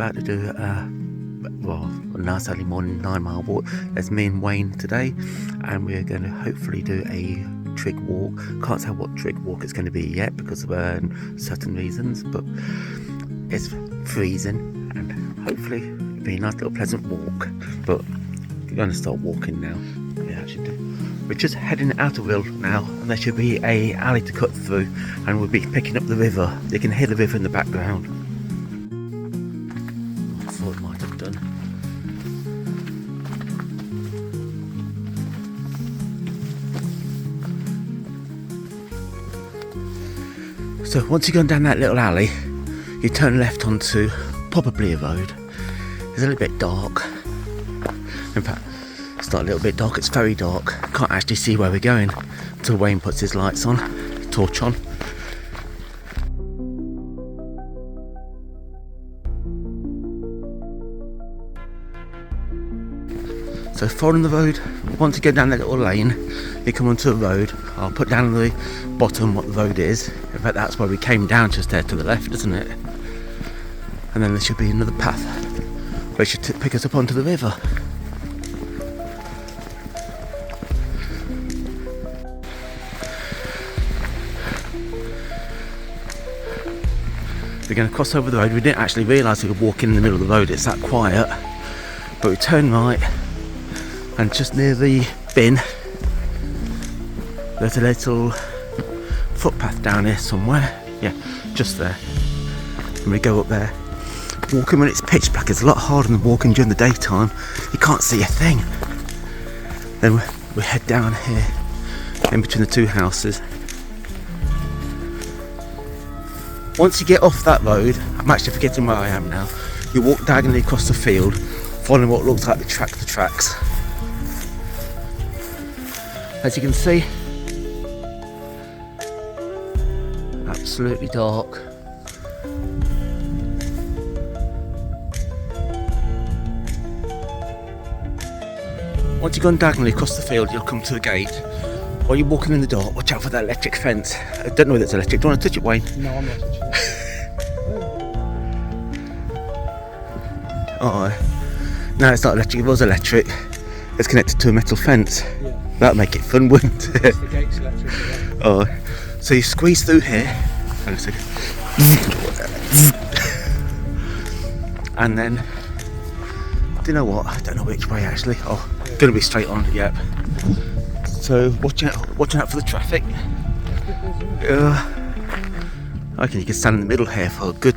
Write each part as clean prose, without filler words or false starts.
about to do a nice early morning 9-mile walk. There's me and Wayne today, and we're going to hopefully do a trig walk. Can't tell what trig walk it's going to be yet because of certain reasons, but it's freezing and hopefully it'll be a nice little pleasant walk. But we're going to start walking now. Yeah, I should do. We're just heading out of Ryhall now, and there should be a alley to cut through, and we'll be picking up the river. You can hear the river in the background. I thought it might have done. So once you've gone down that little alley, you turn left onto probably a road. It's a little bit dark. In fact, it's not a little bit dark, it's very dark. Can't actually see where we're going until Wayne puts his lights on, torch on. So following the road, once you go down that little lane, you come onto a road. I'll put down on the bottom what the road is. In fact, that's where we came down, just there to the left, isn't it? And then there should be another path which should pick us up onto the river. We're going to cross over the road. We didn't actually realise we could walk in the middle of the road, it's that quiet. But we turn right, and just near the bin there's a little footpath down here somewhere. Yeah, just there. And we go up there. Walking when it's pitch black is a lot harder than walking during the daytime. You can't see a thing. Then we head down here in between the two houses. Once you get off that road, I'm actually forgetting where I am now. You walk diagonally across the field, following what looks like the tracks. As you can see, absolutely dark. Once you've gone diagonally across the field, you'll come to the gate. While you're walking in the dark, watch out for that electric fence. I don't know whether it's electric. Do you want to touch it, Wayne? No, I'm not touching it. Oh, no, it's not electric. If it was electric, it's connected to a metal fence. Yeah. That'd make it fun, wouldn't it? The gate's electric. Yeah. Oh, so you squeeze through here. Hang on a second. And then, do you know what? I don't know which way actually. Oh, yeah. Gonna be straight on. Yep. So watching out for the traffic. I reckon you can stand in the middle here for a good,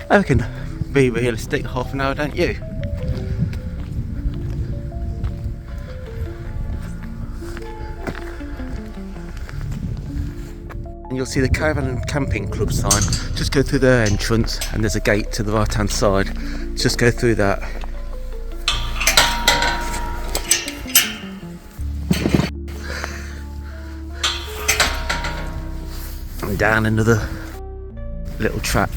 I reckon, be realistic, half an hour, don't you? And you'll see the Caravan and Camping Club sign. Just go through their entrance, and there's a gate to the right hand side. Just go through that. And down another little track.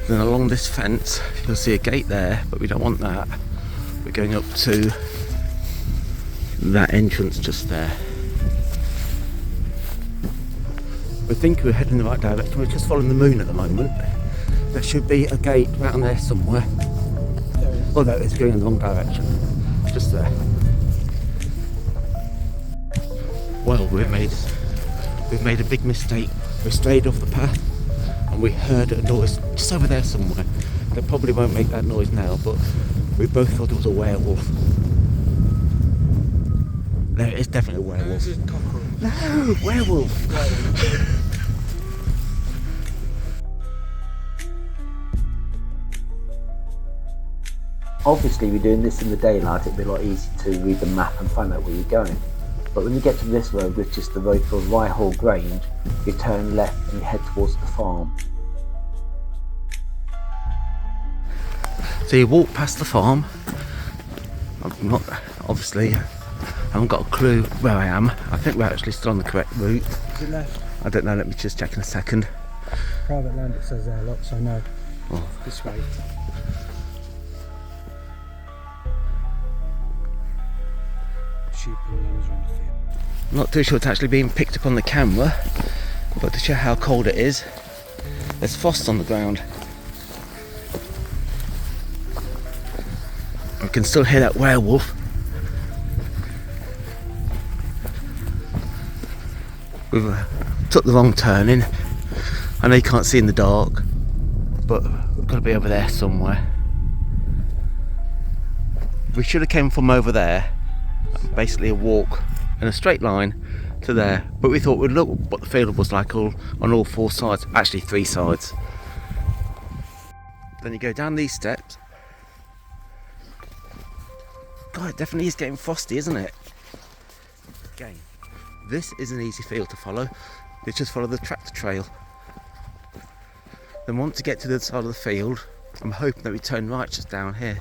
Then along this fence you'll see a gate there, but we don't want that. We're going up to that entrance just there. We think we're heading in the right direction. We're just following the moon at the moment. There should be a gate around there somewhere. Oh, there it is, going in the wrong direction. Just there. Well, we've made a big mistake. We strayed off the path and we heard a noise just over there somewhere. They probably won't make that noise now, but we both thought it was a werewolf. No, it is definitely a werewolf. No, werewolf. Obviously, we're doing this in the daylight. It'd be a lot easier to read the map and find out where you're going. But when you get to this road, which is the road for Ryhall Grange, you turn left and you head towards the farm. So you walk past the farm. I'm not, obviously, I haven't got a clue where I am. I think we're actually still on the correct route. Is it left? I don't know, let me just check in a second. Private land, it says there a lot, so no. Oh. This way. Sheep and lambs around the field. I'm not too sure it's actually being picked up on the camera, but to show how cold it is, there's frost on the ground. can still hear that werewolf. We've took the wrong turning. I know you can't see in the dark, but we've got to be over there somewhere. We should have came from over there, basically a walk in a straight line to there, but we thought we'd look what the field was like on all four sides, actually 3 sides. Then you go down these steps. God, it definitely is getting frosty, isn't it? Again, this is an easy field to follow. You just follow the tractor trail. Then once you get to the other side of the field, I'm hoping that we turn right just down here,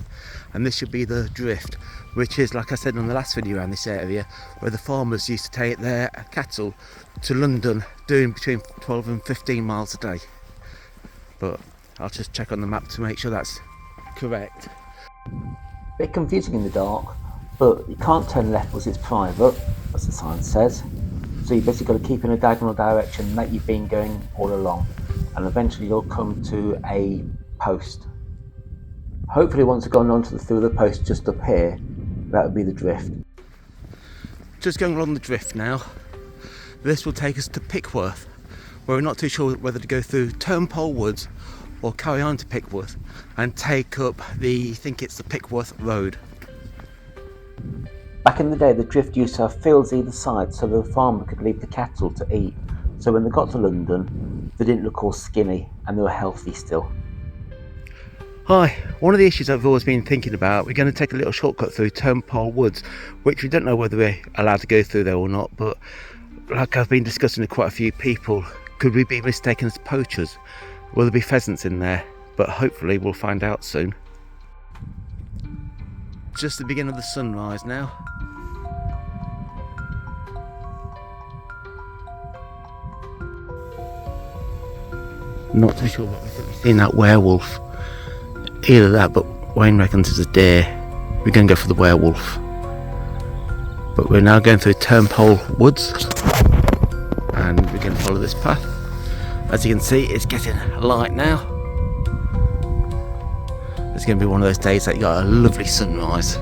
and this should be the drift, which is, like I said in the last video around this area, where the farmers used to take their cattle to London, doing between 12 and 15 miles a day. But I'll just check on the map to make sure that's correct. Bit confusing in the dark, but you can't turn left because it's private, as the sign says. So you basically got to keep in a diagonal direction that you've been going all along, and eventually you'll come to a post. Hopefully once you've gone onto through the post just up here, that would be the drift. Just going along the drift now. This will take us to Pickworth, where we're not too sure whether to go through Turnpole Woods or carry on to Pickworth and take up I think it's the Pickworth Road. Back in the day, the drift used to have fields either side so the farmer could leave the cattle to eat. So when they got to London, they didn't look all skinny and they were healthy still. Hi, one of the issues I've always been thinking about, we're going to take a little shortcut through Turnpole Woods, which we don't know whether we're allowed to go through there or not, but like I've been discussing with quite a few people, could we be mistaken as poachers? Will there be pheasants in there? But hopefully we'll find out soon. Just the beginning of the sunrise now. Not too sure what we've seen that werewolf. Either that, but Wayne reckons it's a deer. We're going to go for the werewolf. But we're now going through Turnpole Woods, and we're going to follow this path. As you can see, it's getting light now. It's going to be one of those days that you got a lovely sunrise.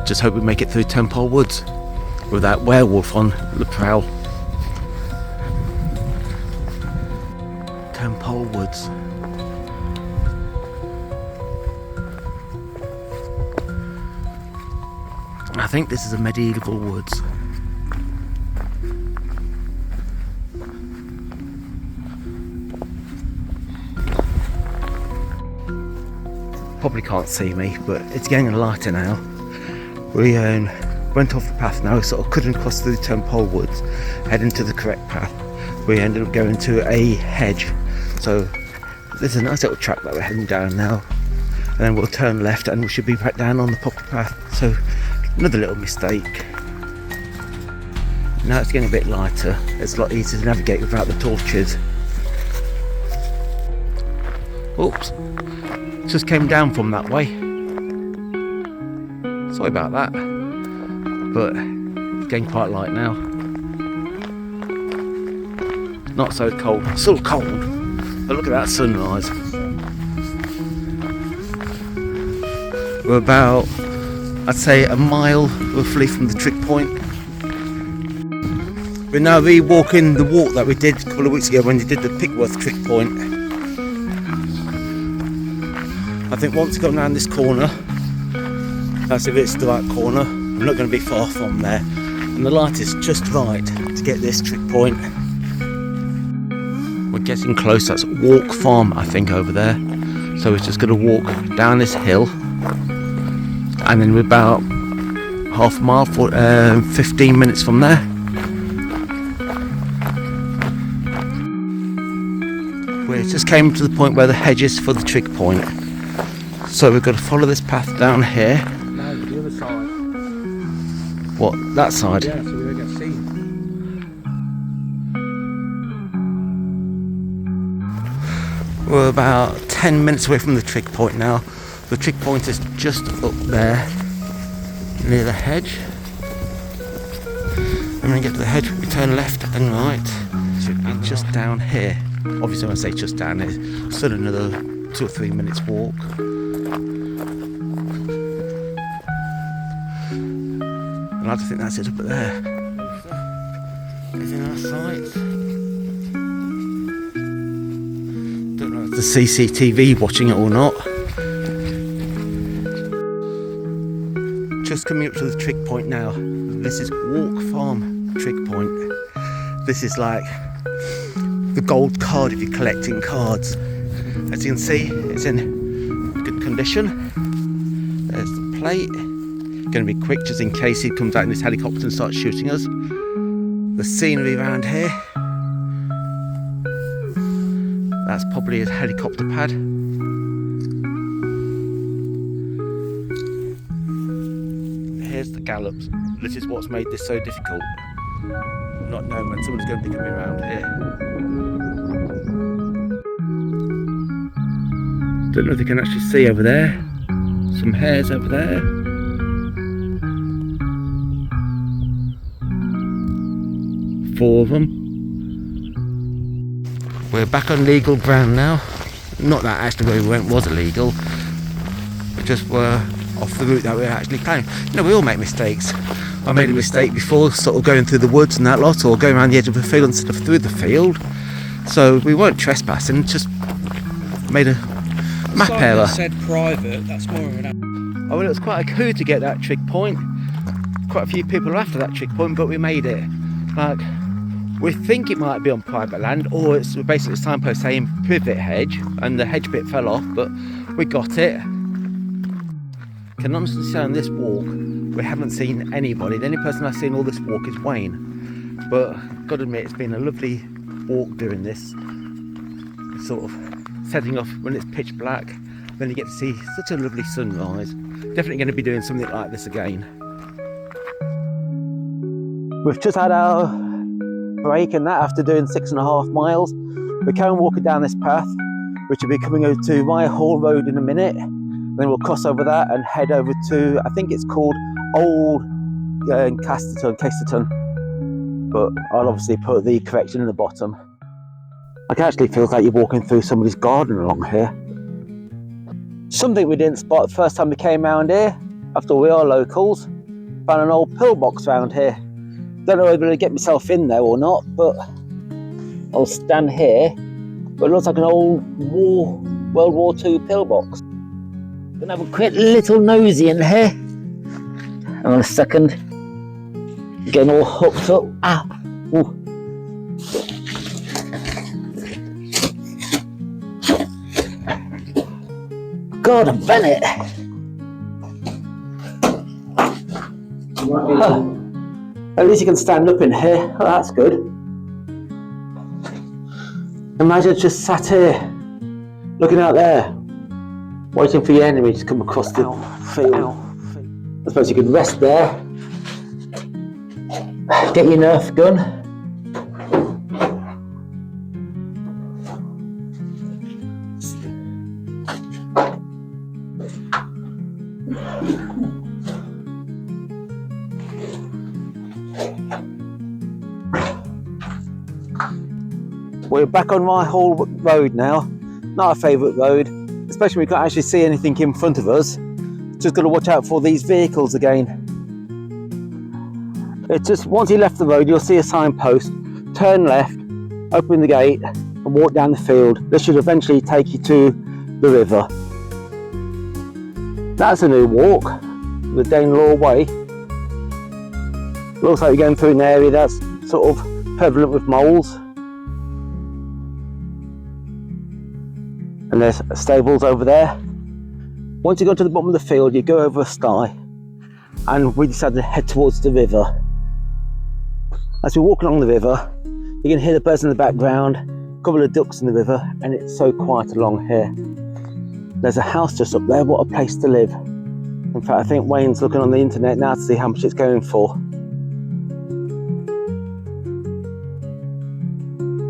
Just hope we make it through Turnpole Woods with that werewolf on the prowl. Turnpole Woods. I think this is a medieval woods. Probably can't see me, but it's getting lighter now. We went off the path now, sort of couldn't cross through the Turnpole Woods, heading to the correct path. We ended up going to a hedge, so there's a nice little track that we're heading down now, and then we'll turn left and we should be back down on the proper path. So another little mistake. Now it's getting a bit lighter, it's a lot easier to navigate without the torches. Oops, just came down from that way. Sorry about that, but it's getting quite light now. Not so cold, still cold, but look at that sunrise. We're about, I'd say, a mile roughly from the trig point. We're now re-walking the walk that we did a couple of weeks ago when we did the Pickworth trig point. I think once you go down this corner, that's if it's the right corner, I'm not going to be far from there, and the light is just right to get this trig point. We're getting close, that's Walk Farm I think over there, so we're just going to walk down this hill, and then we're about half a mile, 15 minutes from there. We just came to the point where the hedge is for the trig point, so we've got to follow this path down here. No, the other side. What, that side? Yeah, so we don't get seen. We're about 10 minutes away from the trig point now. The trig point is just up there near the hedge. And when we get to the hedge, we turn left and right. It should be just down here. Obviously when I say just down here, still another 2 or 3 minutes walk. And I just think that's it up there. Is in our sights. Don't know if the CCTV watching it or not. Just coming up to the trig point now. This is Walk Farm trig point. This is like the gold card if you're collecting cards. As you can see, it's in good condition. There's the plate. Going to be quick just in case he comes out in his helicopter and starts shooting us. The scenery around here. That's probably his helicopter pad. Here's the gallops. This is what's made this so difficult. Not knowing when someone's going to be coming around here. Don't know if you can actually see over there. Some hares over there. Four of them. We're back on legal ground now. Not that actually where we went was illegal. We just were off the route that we were actually planning. You know, we all make mistakes. I made a mistake before, sort of going through the woods and that lot, or going around the edge of the field instead of through the field. So we weren't trespassing, just made a map error. Said private, that's more of an... Oh, well, it was quite a coup to get that trig point. Quite a few people are after that trig point, but we made it. Like, we think it might be on private land, or it's basically a signpost saying privet hedge, and the hedge bit fell off, but we got it. Can honestly say on this walk, we haven't seen anybody. The only person I've seen all this walk is Wayne. But gotta admit, it's been a lovely walk doing this. Sort of setting off when it's pitch black, then you get to see such a lovely sunrise. Definitely going to be doing something like this again. We've just had our break and that after doing 6.5 miles. We're carrying walking down this path, which will be coming over to Ryhall Road in a minute. Then we'll cross over that and head over to, I think it's called Old Casterton, but I'll obviously put the correction in the bottom. It actually feels like you're walking through somebody's garden along here. Something we didn't spot the first time we came around here, after we are locals, found an old pillbox around here. Don't know if I'm going to get myself in there or not, but I'll stand here. But it looks like an old World War II pillbox. Gonna have a quick little nosy in here. Hang on a second. Getting all hooked up. Ah! Ooh. God, a Bennett! Huh. At least you can stand up in here. Oh, that's good. Imagine just sat here, looking out there, waiting for your enemy to come across the field. I suppose you could rest there, get your Nerf gun. We're back on Ryhall Road now. Not our favourite road, especially when we can't actually see anything in front of us. Just got to watch out for these vehicles again. It's just once you left the road, you'll see a signpost. Turn left, open the gate, and walk down the field. This should eventually take you to the river. That's a new walk, the Danelaw Way. Looks like you're going through an area that's sort of prevalent with moles. And there's stables over there. Once you go to the bottom of the field, you go over a sty, and we decided to head towards the river. As we walk along the river, you can hear the birds in the background, a couple of ducks in the river, and it's so quiet along here. There's a house just up there. What a place to live. In fact, I think Wayne's looking on the internet now to see how much it's going for.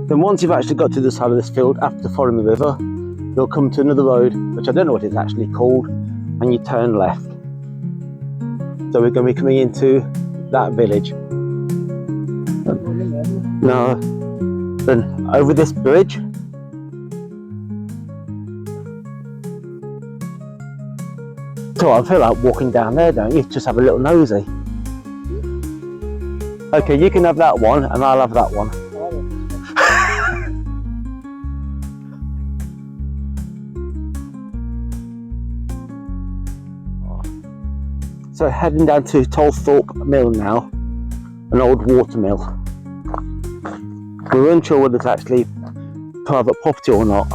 Then once you've actually got to the side of this field, after following the river, you'll come to another road, which I don't know what it's actually called, and you turn left. So we're going to be coming into that village. Now, then over this bridge, So I feel like walking down there, don't you? Just have a little nosy. Okay, you can have that one and I'll have that one. So heading down to Tolthorpe Mill now, an old water mill. We're unsure whether it's actually private property or not,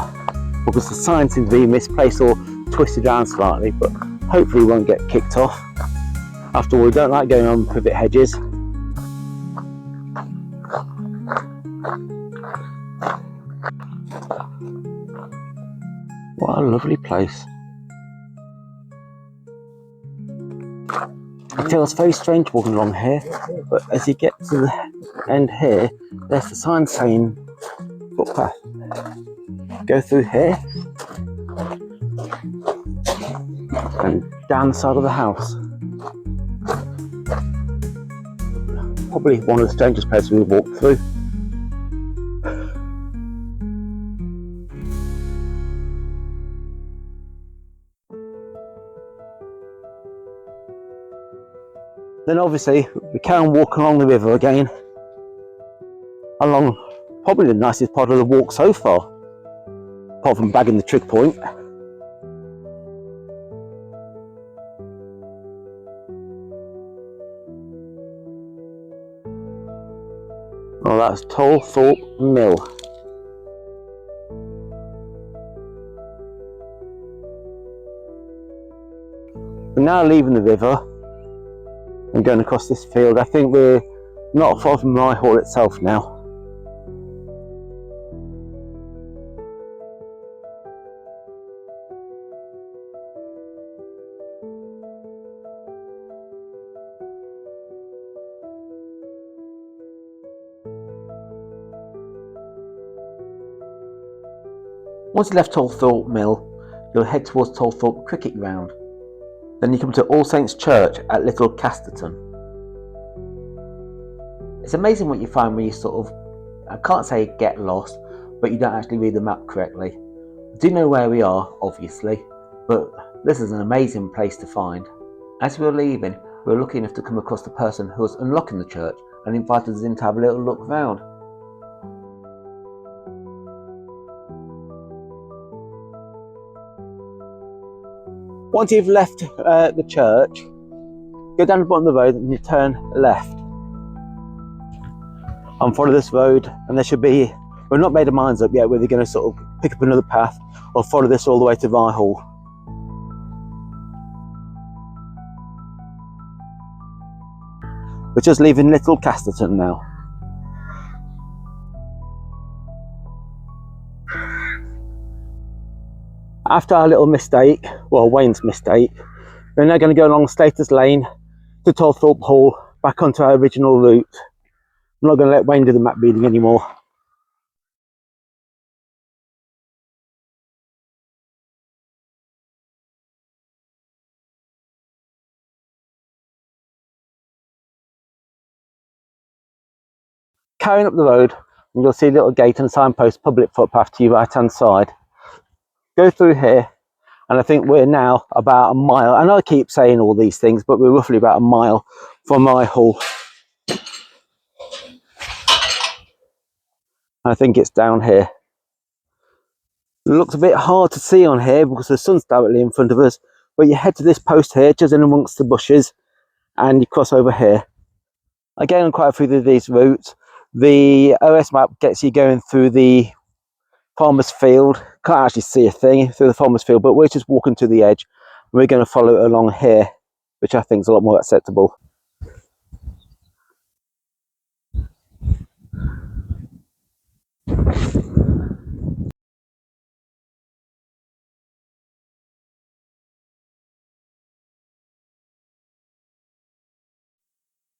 because the sign seems to be misplaced or twisted around slightly, but hopefully we won't get kicked off. After all, we don't like going on privet hedges. What a lovely place. It feels very strange walking along here, but as you get to the end here, there's the sign saying footpath. Go through here and down the side of the house. Probably one of the strangest places we've walked through. Then obviously we carry on walking along the river again, along probably the nicest part of the walk so far, apart from bagging the trig point. Oh, that's Tolthorpe Mill. We're now leaving the river and going across this field. I think we're not far from Ryhall itself now. Once you left Tolthorpe Mill, you'll head towards Tolthorpe Cricket Ground. Then you come to All Saints Church at Little Casterton. It's amazing what you find when you sort of, I can't say get lost, but you don't actually read the map correctly. I do know where we are, obviously, but this is an amazing place to find. As we were leaving, we were lucky enough to come across the person who was unlocking the church and invited us in to have a little look round. Once you've left the church, go down the bottom of the road and you turn left and follow this road, and there should be, we've not made our minds up yet whether you're going to sort of pick up another path or follow this all the way to Ryhall. We're just leaving Little Casterton now. After our little mistake, well, Wayne's mistake, we're now going to go along Slater's Lane to Tolthorpe Hall, back onto our original route. I'm not going to let Wayne do the map reading anymore. Carrying up the road, and you'll see a little gate and signpost, public footpath to your right hand side. Go through here, and I think we're now about a mile. I know I keep saying all these things, but we're roughly about a mile from Ryhall. I think it's down here. It looks a bit hard to see on here because the sun's directly in front of us, but you head to this post here, just in amongst the bushes, and you cross over here. Again, on quite a few of these routes, the OS map gets you going through the farmer's field. Can't actually see a thing through the farmer's field, but we're just walking to the edge. We're going to follow it along here, which I think is a lot more acceptable.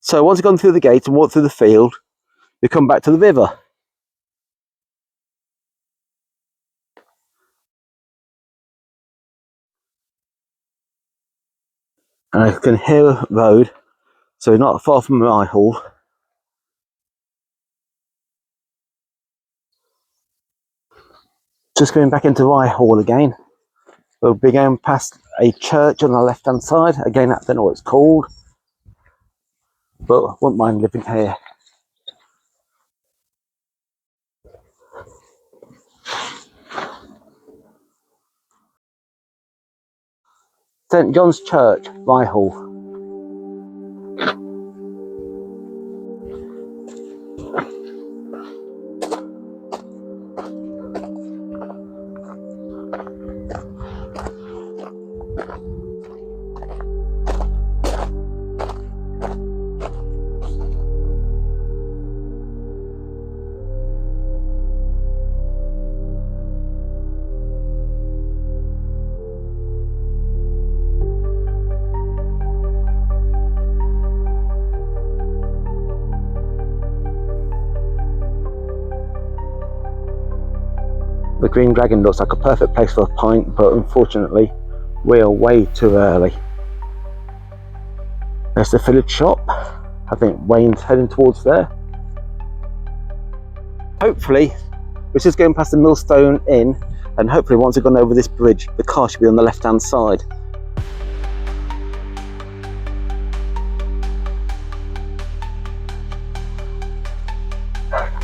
So once you've gone through the gate and walked through the field, you come back to the river. And I can hear a road, so not far from Ryhall. Just going back into Ryhall again. We'll be going past a church on the left hand side. Again, I don't know what it's called, but wouldn't mind living here. St John's Church, Ryhall. The Green Dragon looks like a perfect place for a pint, but unfortunately we are way too early. There's the village shop. I think Wayne's heading towards there. Hopefully we're just going past the Millstone Inn, and hopefully once we've gone over this bridge the car should be on the left hand side.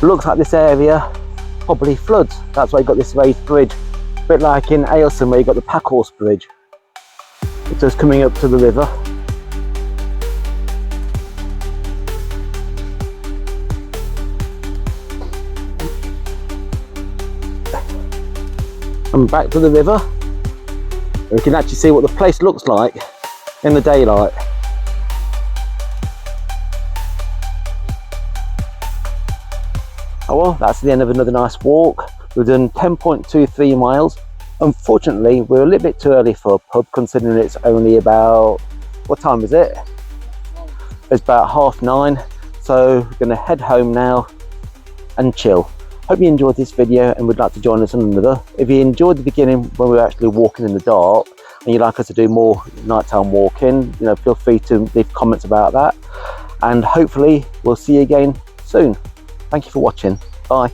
Looks like this area probably floods. That's why you got this raised bridge, a bit like in Ayleston where you got the Packhorse Bridge. It's just coming up to the river. And back to the river. And we can actually see what the place looks like in the daylight. Oh well, that's the end of another nice walk. We've done 10.23 miles. Unfortunately, we're a little bit too early for a pub, considering it's only about, what time is it? It's about 9:30. So we're gonna head home now and chill. Hope you enjoyed this video and would like to join us on another. If you enjoyed the beginning when we were actually walking in the dark and you'd like us to do more nighttime walking, you know, feel free to leave comments about that. And hopefully we'll see you again soon. Thank you for watching. Bye.